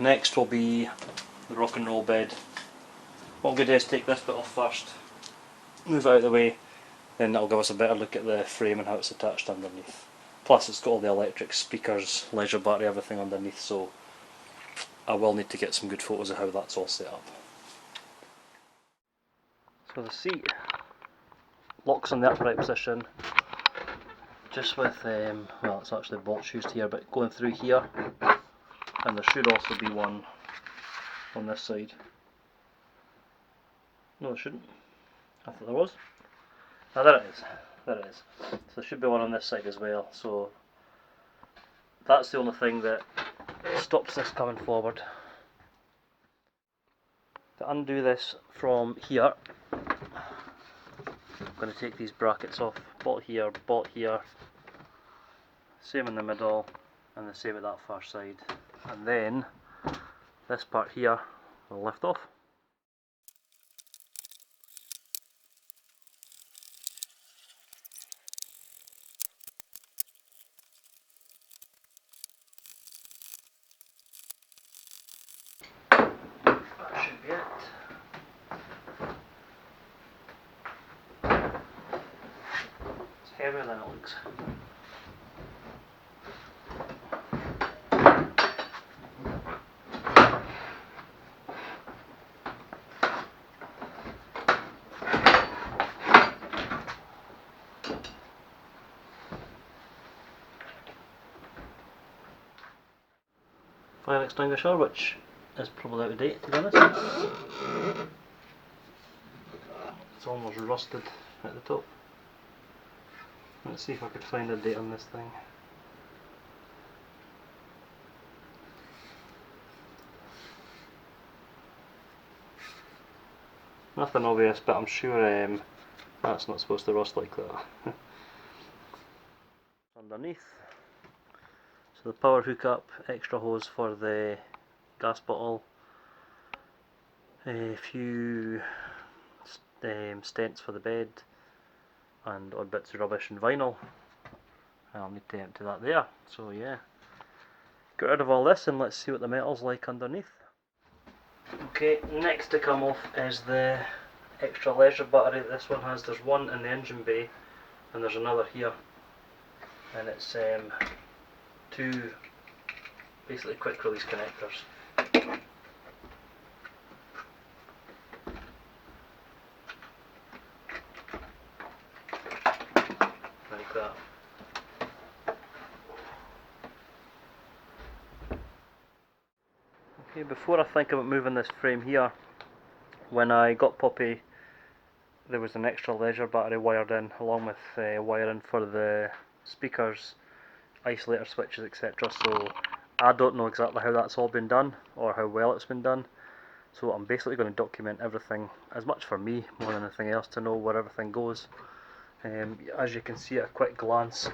Next will be the rock and roll bed. What I'm going to do is take this bit off first, move it out of the way, then that'll give us a better look at the frame and how it's attached underneath. Plus it's got all the electric speakers, leisure battery, everything underneath, so I will need to get some good photos of how that's all set up. So the seat locks in the upright position, just with, well, it's actually bolts used here, but going through here, and there should also be one on this side. No, there shouldn't. I thought there was. Ah, there it is. There it is. So there should be one on this side as well. So that's the only thing that stops this coming forward. To undo this from here, I'm going to take these brackets off. Bolt here, same in the middle, and the same at that far side. And then this part here will lift off. That should be it. It's heavier than it looks. Fire extinguisher, which is probably out of date, to be honest. It's almost rusted at the top. Let's see if I could find a date on this thing. Nothing obvious, but I'm sure that's not supposed to rust like that. Underneath, so the power hookup, extra hose for the gas bottle, a few stents for the bed, and odd bits of rubbish and vinyl. I'll need to empty that there. So yeah, get rid of all this and let's see what the metal's like underneath. Okay, next to come off is the extra leisure battery that this one has. There's one in the engine bay and there's another here, and it's two basically quick release connectors. Like that. Okay, before I think about moving this frame here, when I got Poppy there was an extra leisure battery wired in along with wiring for the speakers, isolator switches, etc. So I don't know exactly how that's all been done or how well it's been done. So I'm basically going to document everything, as much for me more than anything else, to know where everything goes. As you can see at a quick glance,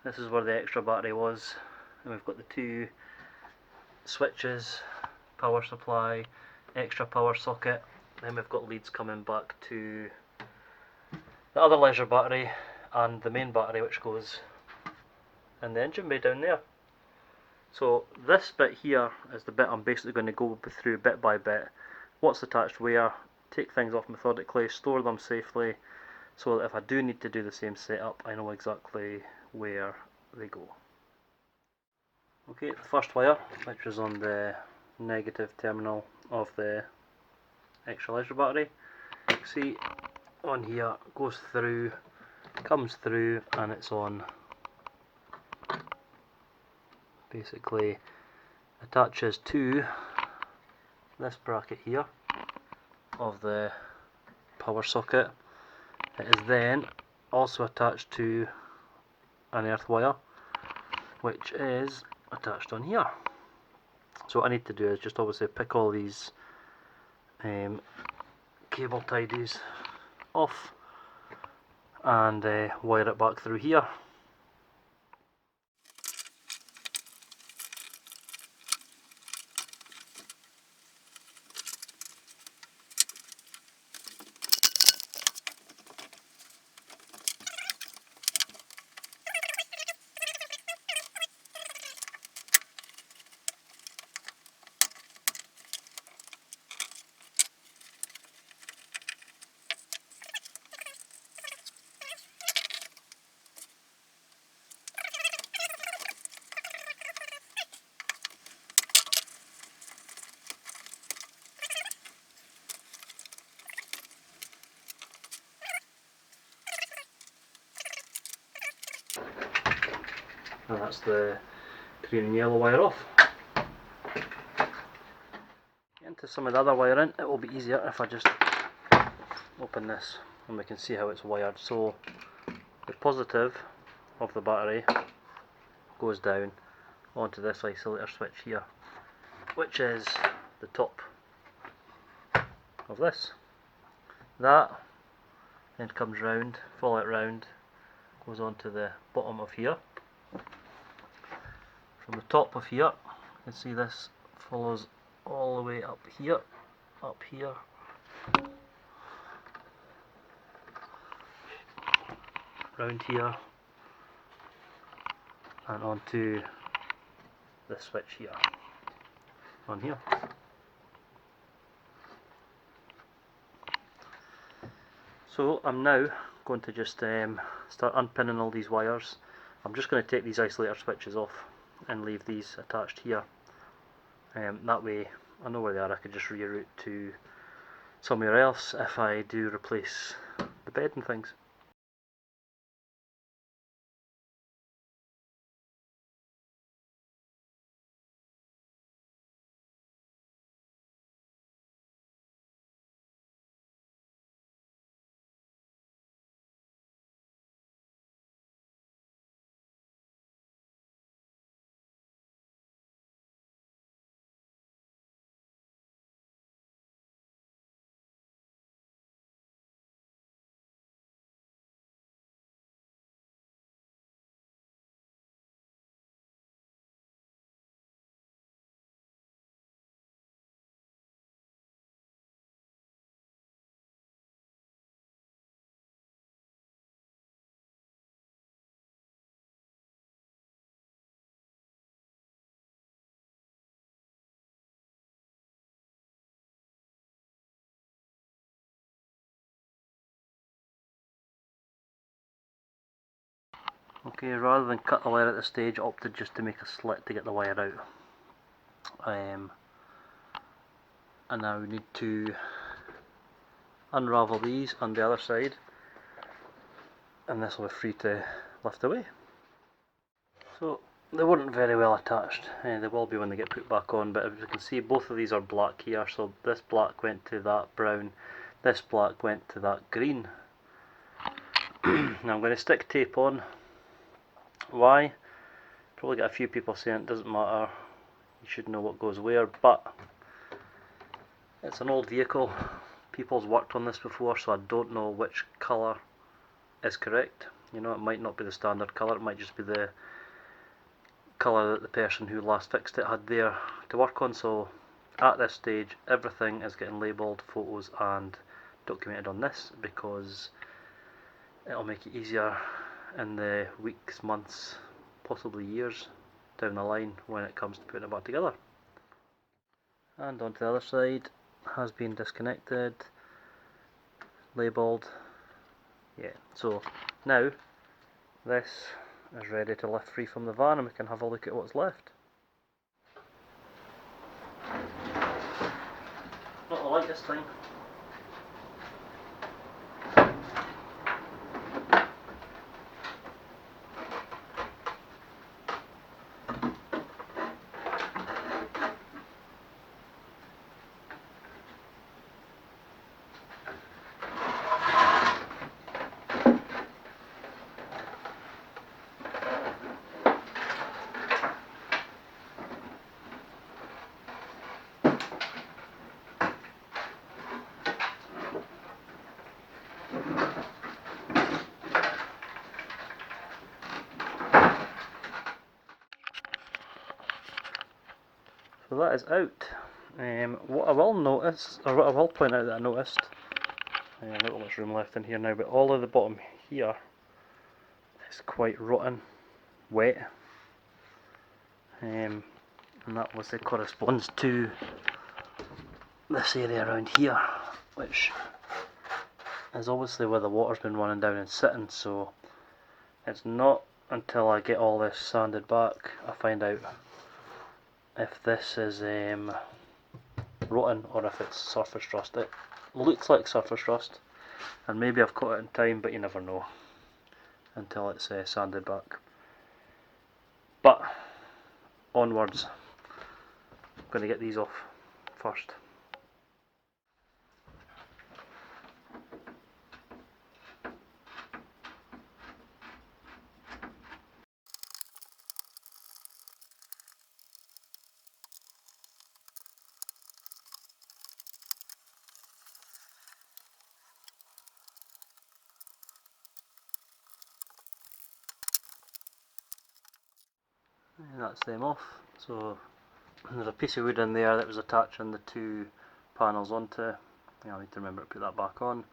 this is where the extra battery was, and we've got the two switches, power supply, extra power socket, then we've got leads coming back to the other leisure battery and the main battery, which goes in the engine bay down there. So this bit here is the bit I'm basically going to go through bit by bit, what's attached where, take things off methodically, store them safely, so that if I do need to do the same setup I know exactly where they go. Okay, the first wire, which is on the negative terminal of the extra leisure battery, you can see on here, goes through, comes through, and it's on, basically attaches to this bracket here of the power socket. It is then also attached to an earth wire, which is attached on here. So what I need to do is just obviously pick all these cable tidies off and wire it back through here. And that's the green and yellow wire off. Into some of the other wiring, it will be easier if I just open this and we can see how it's wired. So the positive of the battery goes down onto this isolator switch here, which is the top of this. That then comes round, follow it round, goes onto the bottom of here. From the top of here, you can see this follows all the way up here, round here, and onto this switch here, on here. So I'm now going to just start unpinning all these wires. I'm just going to take these isolator switches off and leave these attached here. That way I know where they are, I can just reroute to somewhere else if I do replace the bed and things. Okay, rather than cut the wire at this stage, I opted just to make a slit to get the wire out. And now we need to unravel these on the other side, and this will be free to lift away. So they weren't very well attached, they will be when they get put back on, but as you can see both of these are black here, so this black went to that brown, this black went to that green. Now I'm going to stick tape on. Why? Probably get a few people saying it doesn't matter, you should know what goes where, but it's an old vehicle, people's worked on this before, so I don't know which colour is correct. You know, it might not be the standard colour, it might just be the colour that the person who last fixed it had there to work on. So at this stage everything is getting labelled, photos and documented on this, because it'll make it easier in the weeks, months, possibly years down the line when it comes to putting it back together. And onto the other side, has been disconnected, labelled. Yeah, so now this is ready to lift free from the van and we can have a look at what's left. Not the light this time. So that is out. What I will notice, or what I will point out that I noticed, not got much room left in here now, but all of the bottom here is quite rotten, wet, and that obviously corresponds to this area around here, which is obviously where the water's been running down and sitting. So it's not until I get all this sanded back I find out if this is rotten or if it's surface rust. It looks like surface rust, and maybe I've caught it in time, but you never know. until it's sanded back. But onwards, I'm going to get these off first. And that's them off. So there's a piece of wood in there that was attaching the two panels onto. I need to remember to put that back on.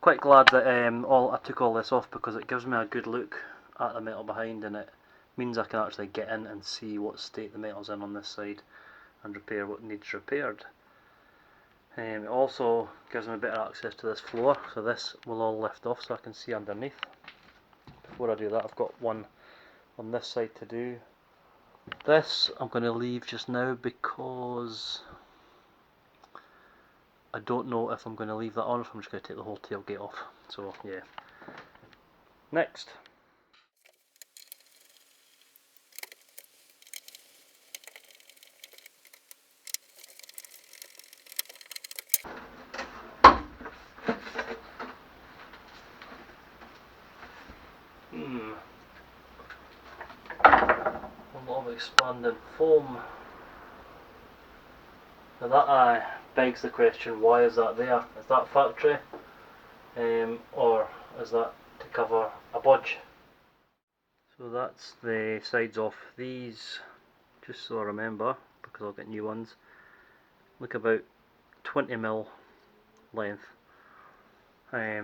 Quite glad that I took all this off, because it gives me a good look at the metal behind, and it means I can actually get in and see what state the metal's in on this side and repair what needs repaired. It also gives me better access to this floor, so this will all lift off so I can see underneath. Before I do that, I've got one on this side to do. This I'm going to leave just now because I don't know if I'm going to leave that on, or if I'm just going to take the whole tailgate off. So yeah. Next. A lot of expanded foam. Now that begs the question, why is that there? Is that factory? Or is that to cover a budge? So that's the sides off these, just so I remember, because I'll get new ones. Look about 20mm length. I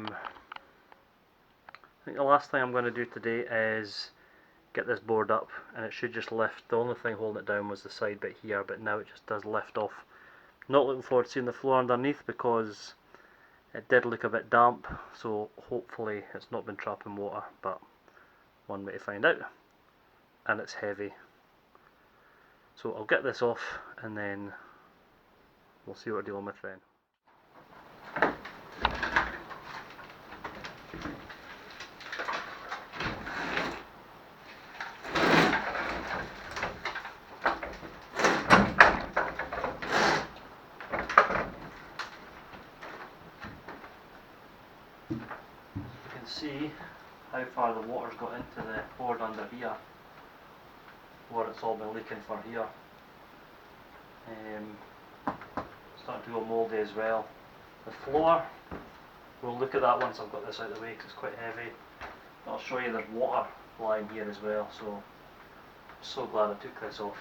think the last thing I'm going to do today is get this board up, and it should just lift. The only thing holding it down was the side bit here, but now it just does lift off. Not looking forward to seeing the floor underneath, because it did look a bit damp, so hopefully it's not been trapping water, but one way to find out. And it's heavy, so I'll get this off and then we'll see what we're dealing with then. You can see how far the water's got into the board under here, where it's all been leaking for here. Starting to go mouldy as well. The floor, we'll look at that once I've got this out of the way, because it's quite heavy. I'll show you there's water lying here as well, so I'm so glad I took this off.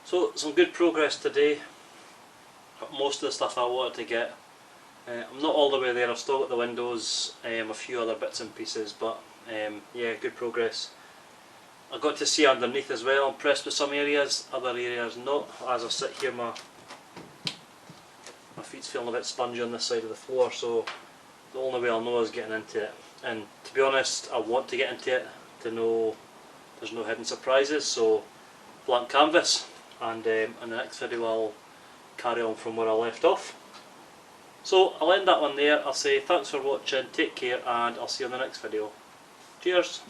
So some good progress today. Got most of the stuff I wanted to get. I'm not all the way there, I've still got the windows, a few other bits and pieces, but yeah, good progress. I got to see underneath as well. I'm impressed with some areas, other areas not. As I sit here, my feet's feeling a bit spongy on this side of the floor, so the only way I'll know is getting into it. And to be honest, I want to get into it to know there's no hidden surprises, so blank canvas. And in the next video I'll carry on from where I left off. So I'll end that one there. I'll say thanks for watching, take care, and I'll see you in the next video. Cheers!